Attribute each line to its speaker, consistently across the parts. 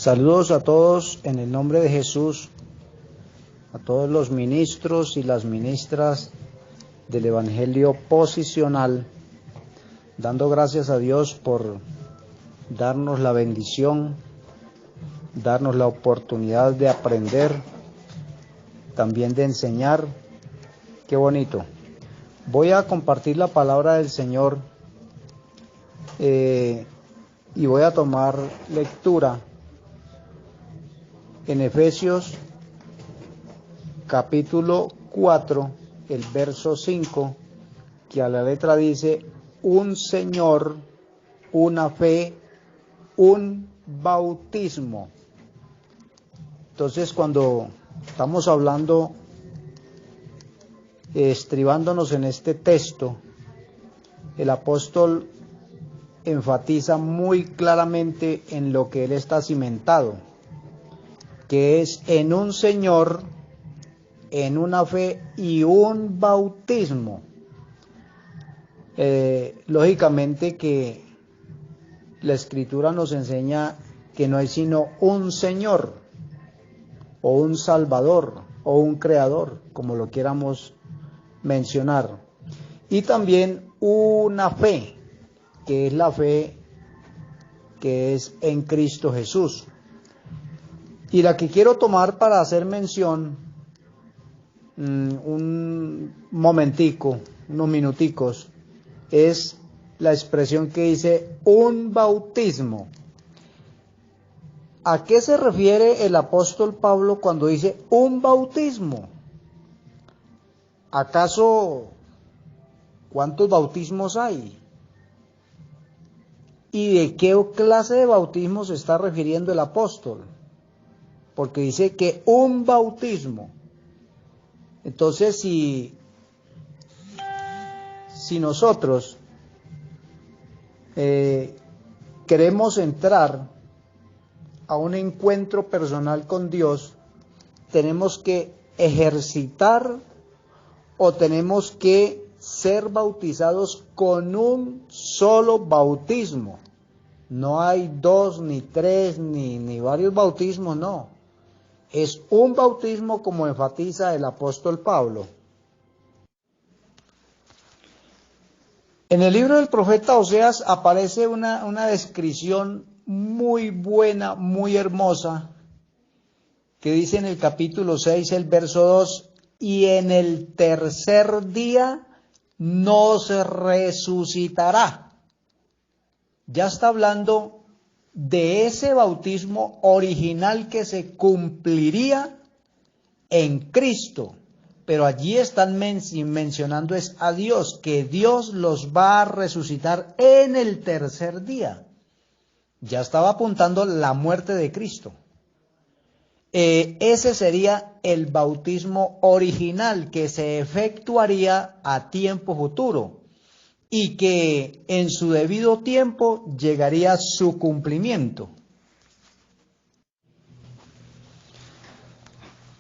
Speaker 1: Saludos a todos en el nombre de Jesús, a todos los ministros y las ministras del Evangelio posicional, dando gracias a Dios por darnos la bendición, darnos la oportunidad de aprender, también de enseñar. Qué bonito. Voy a compartir la palabra del Señor y voy a tomar lectura en Efesios capítulo 4, el verso 5, que a la letra dice: un Señor, una fe, un bautismo. Entonces, cuando estamos hablando, estribándonos en este texto, el apóstol enfatiza muy claramente en lo que él está cimentado, que es en un Señor, en una fe y un bautismo. Lógicamente que la Escritura nos enseña que no hay sino un Señor, o un Salvador, o un Creador, como lo quieramos mencionar, y también una fe, que es la fe que es en Cristo Jesús. Y la que quiero tomar para hacer mención, un momentico, unos minuticos, es la expresión que dice un bautismo. ¿A qué se refiere el apóstol Pablo cuando dice un bautismo? ¿Acaso cuántos bautismos hay? ¿Y de qué clase de bautismo se está refiriendo el apóstol? Porque dice que un bautismo. Entonces, si nosotros queremos entrar a un encuentro personal con Dios, tenemos que ejercitar o tenemos que ser bautizados con un solo bautismo. No hay dos, ni tres, ni varios bautismos, no. Es un bautismo, como enfatiza el apóstol Pablo. En el libro del profeta Oseas aparece una descripción muy buena, muy hermosa, que dice en el capítulo 6, el verso 2, y en el tercer día nos resucitará. Ya está hablando de ese bautismo original que se cumpliría en Cristo. Pero allí están mencionando es a Dios, que Dios los va a resucitar en el tercer día. Ya estaba apuntando la muerte de Cristo. Ese sería el bautismo original que se efectuaría a tiempo futuro y que en su debido tiempo llegaría a su cumplimiento.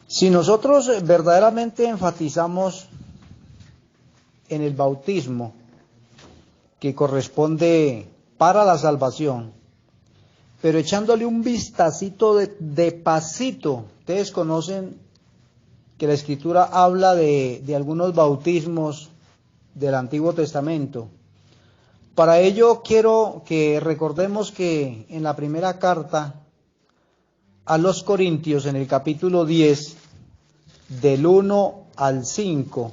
Speaker 1: Si nosotros verdaderamente enfatizamos en el bautismo que corresponde para la salvación, pero echándole un vistacito de pasito, ustedes conocen que la Escritura habla de algunos bautismos del Antiguo Testamento. Para ello quiero que recordemos que en la primera carta a los Corintios, en el capítulo 10, del 1 al 5,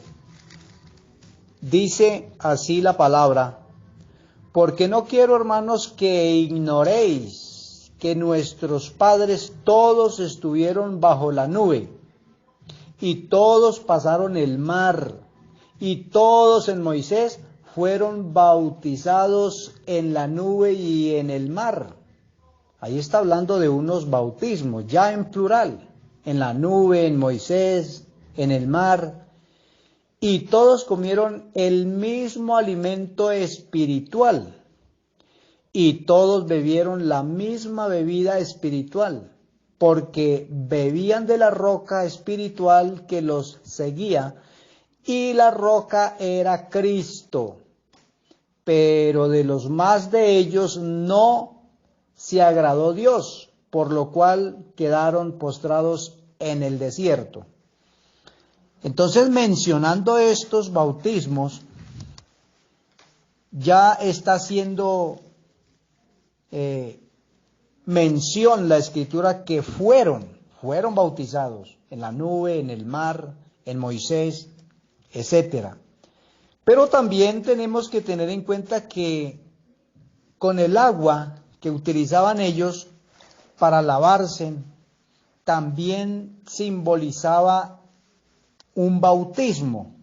Speaker 1: dice así la palabra: porque no quiero, hermanos, que ignoréis que nuestros padres todos estuvieron bajo la nube, y todos pasaron el mar, y todos en Moisés fueron bautizados en la nube y en el mar. Ahí está hablando de unos bautismos, ya en plural, en la nube, en Moisés, en el mar. Y todos comieron el mismo alimento espiritual, y todos bebieron la misma bebida espiritual, porque bebían de la roca espiritual que los seguía, y la roca era Cristo. Pero de los más de ellos no se agradó Dios, por lo cual quedaron postrados en el desierto. Entonces, mencionando estos bautismos, ya está haciendo mención la Escritura que fueron bautizados en la nube, en el mar, en Moisés, etcétera. Pero también tenemos que tener en cuenta que con el agua que utilizaban ellos para lavarse, también simbolizaba un bautismo,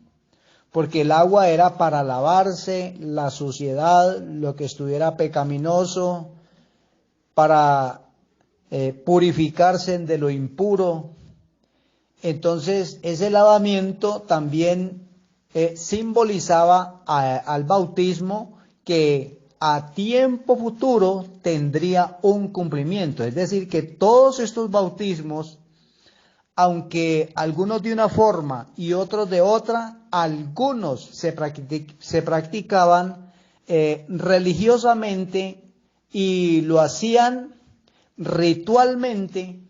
Speaker 1: porque el agua era para lavarse la suciedad, lo que estuviera pecaminoso, para purificarse de lo impuro. Entonces, ese lavamiento también simbolizaba al bautismo, que a tiempo futuro tendría un cumplimiento. Es decir, que todos estos bautismos, aunque algunos de una forma y otros de otra, algunos se practicaban religiosamente y lo hacían ritualmente,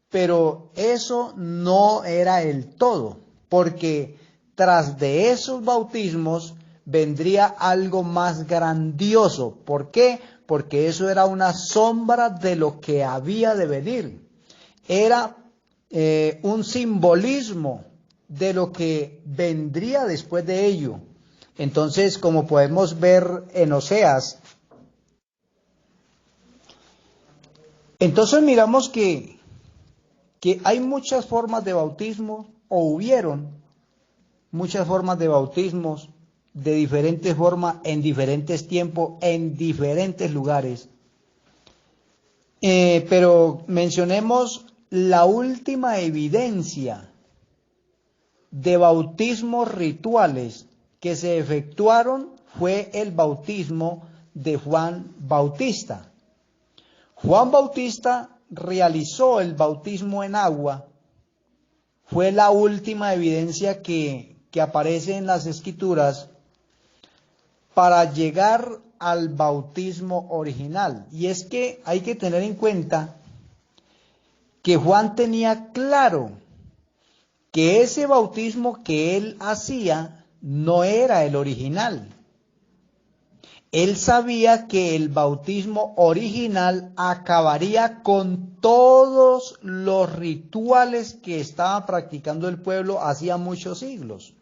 Speaker 1: pero eso no era el todo, porque tras de esos bautismos vendría algo más grandioso. ¿Por qué? Porque eso era una sombra de lo que había de venir. Era un simbolismo de lo que vendría después de ello. Entonces, como podemos ver en Oseas, entonces miramos que hay muchas formas de bautismo, o hubieron muchas formas de bautismos de diferentes formas, en diferentes tiempos, en diferentes lugares. Pero mencionemos la última evidencia de bautismos rituales que se efectuaron fue el bautismo de Juan Bautista. Juan Bautista realizó el bautismo en agua. Fue la última evidencia que aparece en las Escrituras para llegar al bautismo original. Y es que hay que tener en cuenta que Juan tenía claro que ese bautismo que él hacía no era el original. Él sabía que el bautismo original acabaría con todos los rituales que estaba practicando el pueblo hacía muchos siglos.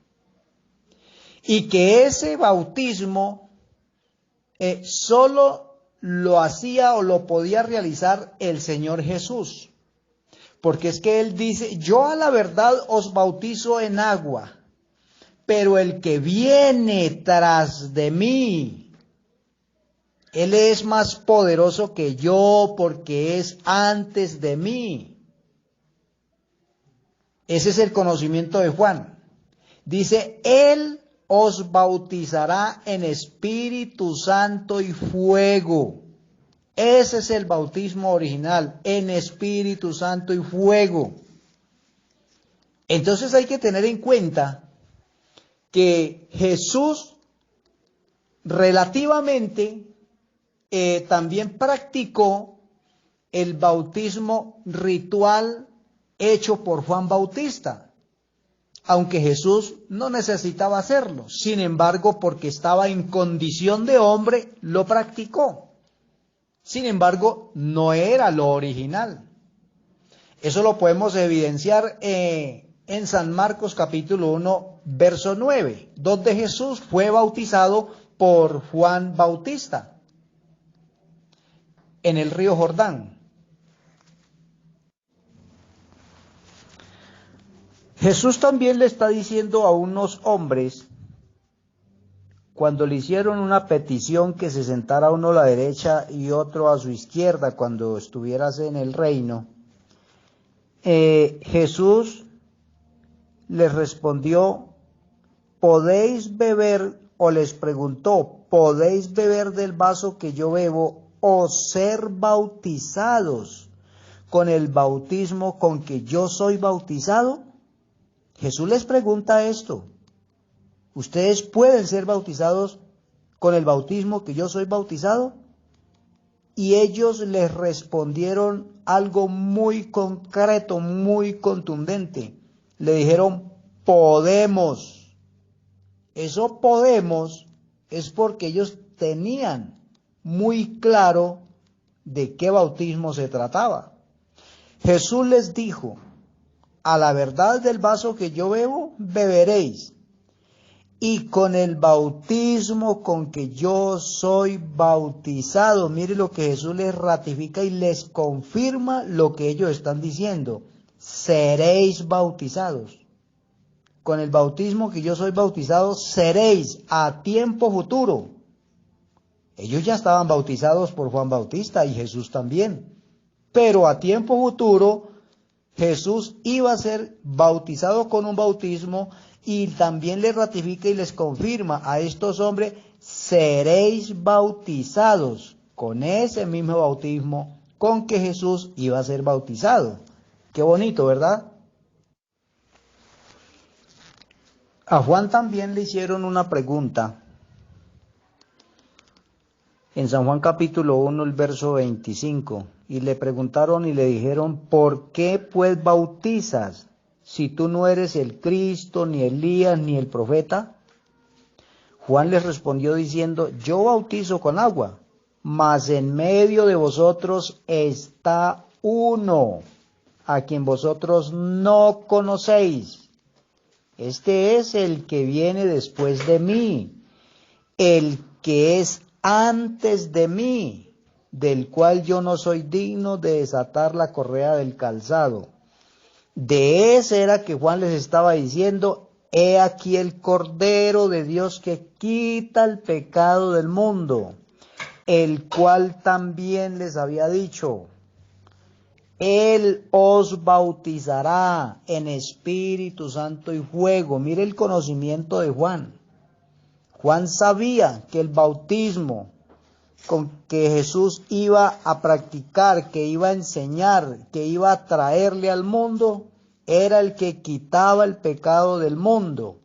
Speaker 1: Y que ese bautismo solo lo hacía o lo podía realizar el Señor Jesús. Porque es que Él dice, yo a la verdad os bautizo en agua, pero el que viene tras de mí, Él es más poderoso que yo porque es antes de mí. Ese es el conocimiento de Juan. Dice, Él os bautizará en Espíritu Santo y fuego. Ese es el bautismo original, en Espíritu Santo y fuego. Entonces hay que tener en cuenta que Jesús relativamente también practicó el bautismo ritual hecho por Juan Bautista, aunque Jesús no necesitaba hacerlo. Sin embargo, porque estaba en condición de hombre, lo practicó. Sin embargo, no era lo original. Eso lo podemos evidenciar en San Marcos capítulo 1, verso 9, donde Jesús fue bautizado por Juan Bautista en el río Jordán. Jesús también le está diciendo a unos hombres, cuando le hicieron una petición que se sentara uno a la derecha y otro a su izquierda cuando estuvieras en el reino, Jesús les respondió, ¿podéis beber? O les preguntó, ¿podéis beber del vaso que yo bebo o ser bautizados con el bautismo con que yo soy bautizado? Jesús les pregunta esto. ¿Ustedes pueden ser bautizados con el bautismo que yo soy bautizado? Y ellos les respondieron algo muy concreto, muy contundente. Le dijeron, podemos. Eso podemos es porque ellos tenían muy claro de qué bautismo se trataba. Jesús les dijo, a la verdad del vaso que yo bebo, beberéis. Y con el bautismo con que yo soy bautizado, mire lo que Jesús les ratifica y les confirma lo que ellos están diciendo. Seréis bautizados. Con el bautismo que yo soy bautizado, seréis a tiempo futuro. Ellos ya estaban bautizados por Juan Bautista y Jesús también. Pero a tiempo futuro, Jesús iba a ser bautizado con un bautismo y también les ratifica y les confirma a estos hombres, seréis bautizados con ese mismo bautismo con que Jesús iba a ser bautizado. Qué bonito, ¿verdad? A Juan también le hicieron una pregunta. En San Juan capítulo 1, el verso 25, y le preguntaron y le dijeron, ¿por qué pues bautizas si tú no eres el Cristo, ni Elías, ni el profeta? Juan les respondió diciendo, yo bautizo con agua, mas en medio de vosotros está uno, a quien vosotros no conocéis. Este es el que viene después de mí, el que es antes de mí, del cual yo no soy digno de desatar la correa del calzado. De ese era que Juan les estaba diciendo, he aquí el Cordero de Dios que quita el pecado del mundo, el cual también les había dicho, Él os bautizará en Espíritu Santo y fuego. Mire el conocimiento de Juan. Juan sabía que el bautismo con que Jesús iba a practicar, que iba a enseñar, que iba a traerle al mundo, era el que quitaba el pecado del mundo.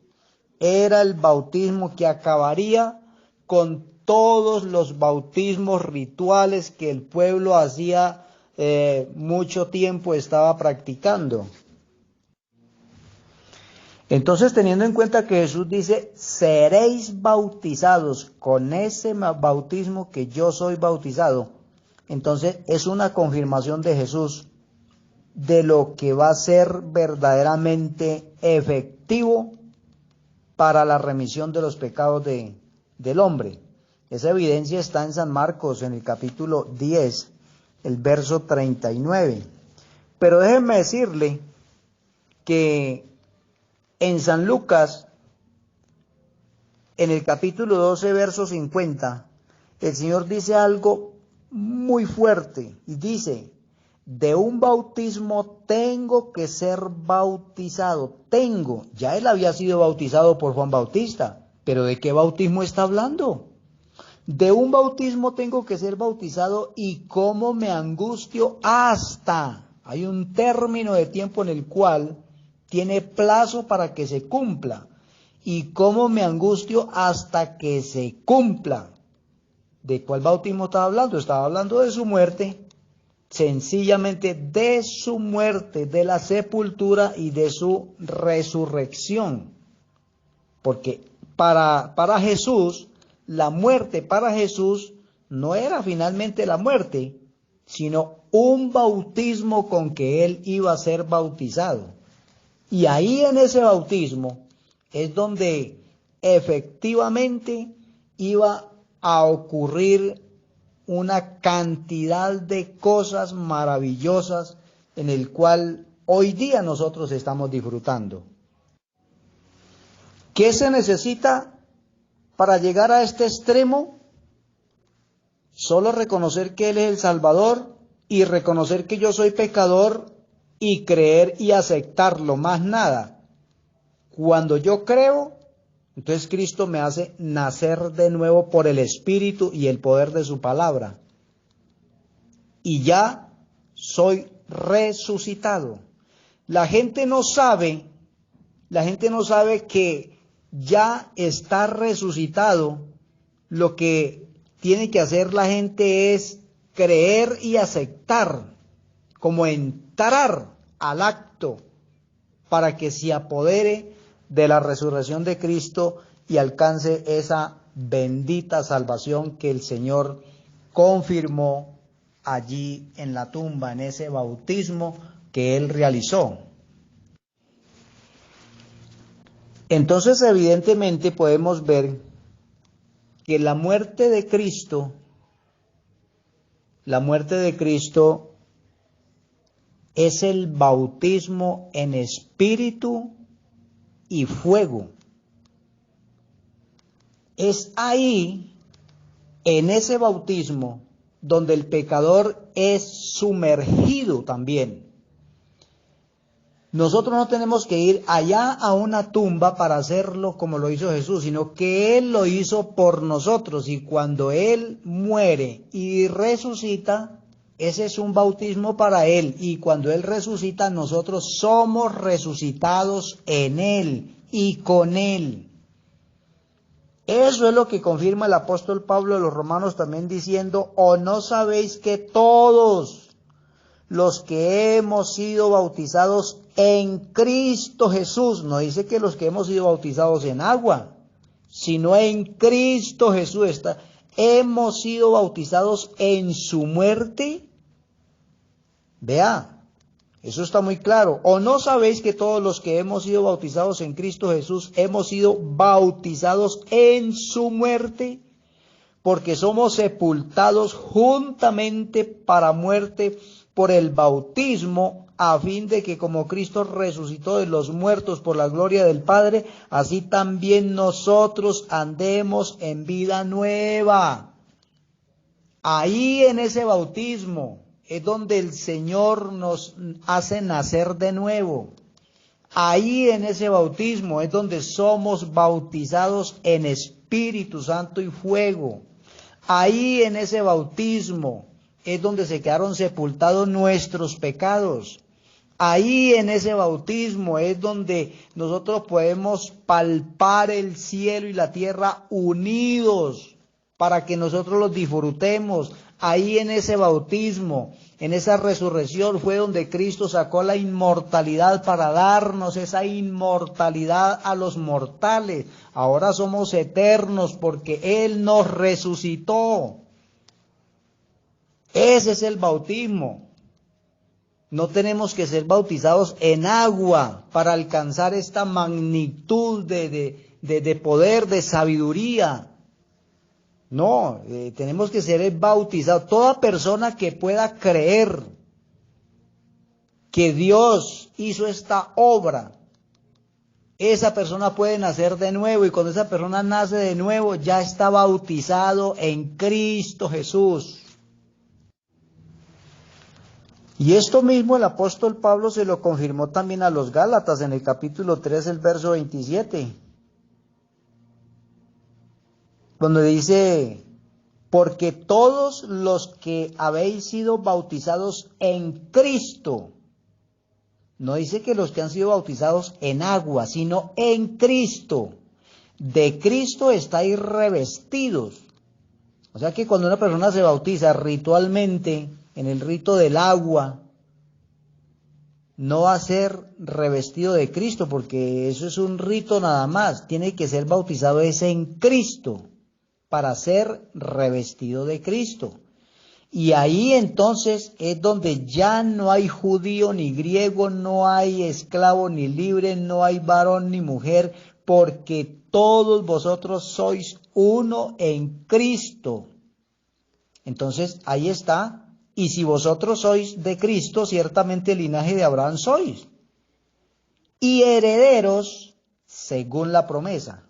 Speaker 1: Era el bautismo que acabaría con todos los bautismos rituales que el pueblo hacía mucho tiempo estaba practicando. Entonces, teniendo en cuenta que Jesús dice, seréis bautizados con ese bautismo que yo soy bautizado, entonces es una confirmación de Jesús de lo que va a ser verdaderamente efectivo para la remisión de los pecados del hombre. Esa evidencia está en San Marcos, en el capítulo 10, el verso 39. Pero déjenme decirle que en San Lucas, en el capítulo 12, verso 50, el Señor dice algo muy fuerte y dice, de un bautismo tengo que ser bautizado. Ya él había sido bautizado por Juan Bautista, pero ¿de qué bautismo está hablando? De un bautismo tengo que ser bautizado y cómo me angustio hasta. Hay un término de tiempo en el cual tiene plazo para que se cumpla. Y cómo me angustio hasta que se cumpla. ¿De cuál bautismo estaba hablando? Estaba hablando de su muerte. Sencillamente de su muerte, de la sepultura y de su resurrección. Porque para Jesús, la muerte para Jesús no era finalmente la muerte, sino un bautismo con que él iba a ser bautizado. Y ahí en ese bautismo es donde efectivamente iba a ocurrir una cantidad de cosas maravillosas en el cual hoy día nosotros estamos disfrutando. ¿Qué se necesita para llegar a este extremo? Solo reconocer que Él es el Salvador y reconocer que yo soy pecador y creer y aceptarlo, más nada. Cuando yo creo, entonces Cristo me hace nacer de nuevo por el Espíritu y el poder de su palabra. Y ya soy resucitado. La gente no sabe que ya está resucitado. Lo que tiene que hacer la gente es creer y aceptar, como entrar al acto para que se apodere de la resurrección de Cristo y alcance esa bendita salvación que el Señor confirmó allí en la tumba, en ese bautismo que Él realizó. Entonces, evidentemente podemos ver que la muerte de Cristo es el bautismo en espíritu y fuego. Es ahí, en ese bautismo, donde el pecador es sumergido también. Nosotros no tenemos que ir allá a una tumba para hacerlo como lo hizo Jesús, sino que Él lo hizo por nosotros, y cuando Él muere y resucita, ese es un bautismo para Él, y cuando Él resucita, nosotros somos resucitados en Él y con Él. Eso es lo que confirma el apóstol Pablo de los Romanos también diciendo: ¿o no sabéis que todos los que hemos sido bautizados en Cristo Jesús, no dice que los que hemos sido bautizados en agua, sino en Cristo Jesús, hemos sido bautizados en su muerte? Vea, eso está muy claro. ¿O no sabéis que todos los que hemos sido bautizados en Cristo Jesús hemos sido bautizados en su muerte? Porque somos sepultados juntamente para muerte por el bautismo, a fin de que como Cristo resucitó de los muertos por la gloria del Padre, así también nosotros andemos en vida nueva. Ahí en ese bautismo es donde el Señor nos hace nacer de nuevo. Ahí en ese bautismo es donde somos bautizados en Espíritu Santo y fuego. Ahí en ese bautismo es donde se quedaron sepultados nuestros pecados. Ahí en ese bautismo es donde nosotros podemos palpar el cielo y la tierra unidos para que nosotros los disfrutemos. Ahí en ese bautismo, en esa resurrección, fue donde Cristo sacó la inmortalidad para darnos esa inmortalidad a los mortales. Ahora somos eternos porque Él nos resucitó. Ese es el bautismo. No tenemos que ser bautizados en agua para alcanzar esta magnitud de poder, de sabiduría. No, tenemos que ser bautizados. Toda persona que pueda creer que Dios hizo esta obra, esa persona puede nacer de nuevo, y cuando esa persona nace de nuevo ya está bautizado en Cristo Jesús. Y esto mismo el apóstol Pablo se lo confirmó también a los Gálatas en el capítulo 3, el verso 27. Donde dice: porque todos los que habéis sido bautizados en Cristo, no dice que los que han sido bautizados en agua, sino en Cristo, de Cristo estáis revestidos. O sea que cuando una persona se bautiza ritualmente, en el rito del agua, no va a ser revestido de Cristo, porque eso es un rito nada más. Tiene que ser bautizado es en Cristo, para ser revestido de Cristo. Y ahí entonces es donde ya no hay judío ni griego, no hay esclavo ni libre, no hay varón ni mujer, porque todos vosotros sois uno en Cristo. Entonces ahí está. Y si vosotros sois de Cristo, ciertamente el linaje de Abraham sois, y herederos según la promesa.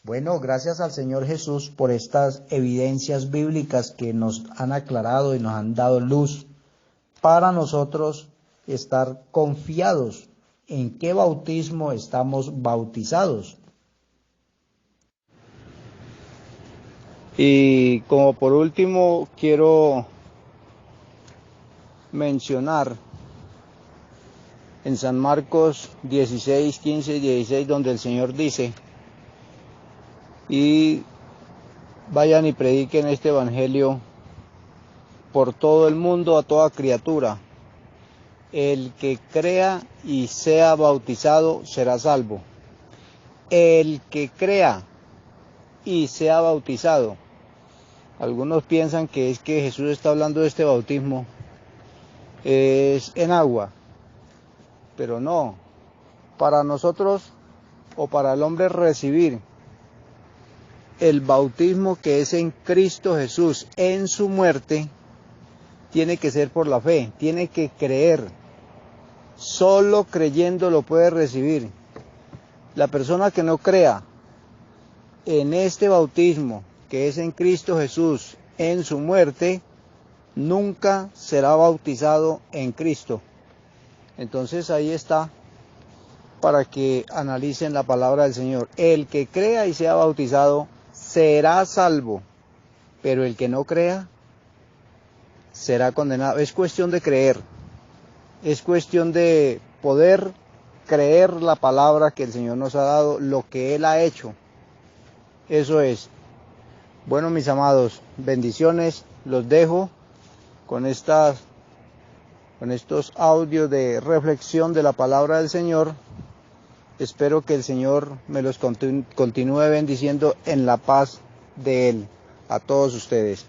Speaker 1: Bueno, gracias al Señor Jesús por estas evidencias bíblicas que nos han aclarado y nos han dado luz para nosotros estar confiados en qué bautismo estamos bautizados. Y como por último quiero mencionar en San Marcos 16, 15 y 16, donde el Señor dice: y vayan y prediquen este evangelio por todo el mundo a toda criatura. El que crea y sea bautizado será salvo. El que crea y sea bautizado. Algunos piensan que es que Jesús está hablando de este bautismo es en agua, pero no. Para nosotros o para el hombre recibir el bautismo que es en Cristo Jesús, en su muerte, tiene que ser por la fe, tiene que creer. Solo creyendo lo puede recibir. La persona que no crea en este bautismo que es en Cristo Jesús, en su muerte, nunca será bautizado en Cristo. Entonces ahí está, para que analicen la palabra del Señor. El que crea y sea bautizado será salvo, pero el que no crea será condenado. Es cuestión de creer, es cuestión de poder creer la palabra que el Señor nos ha dado, lo que Él ha hecho. Eso es. Bueno, mis amados, bendiciones, los dejo con estos audios de reflexión de la palabra del Señor. Espero que el Señor me los continúe bendiciendo en la paz de Él, a todos ustedes.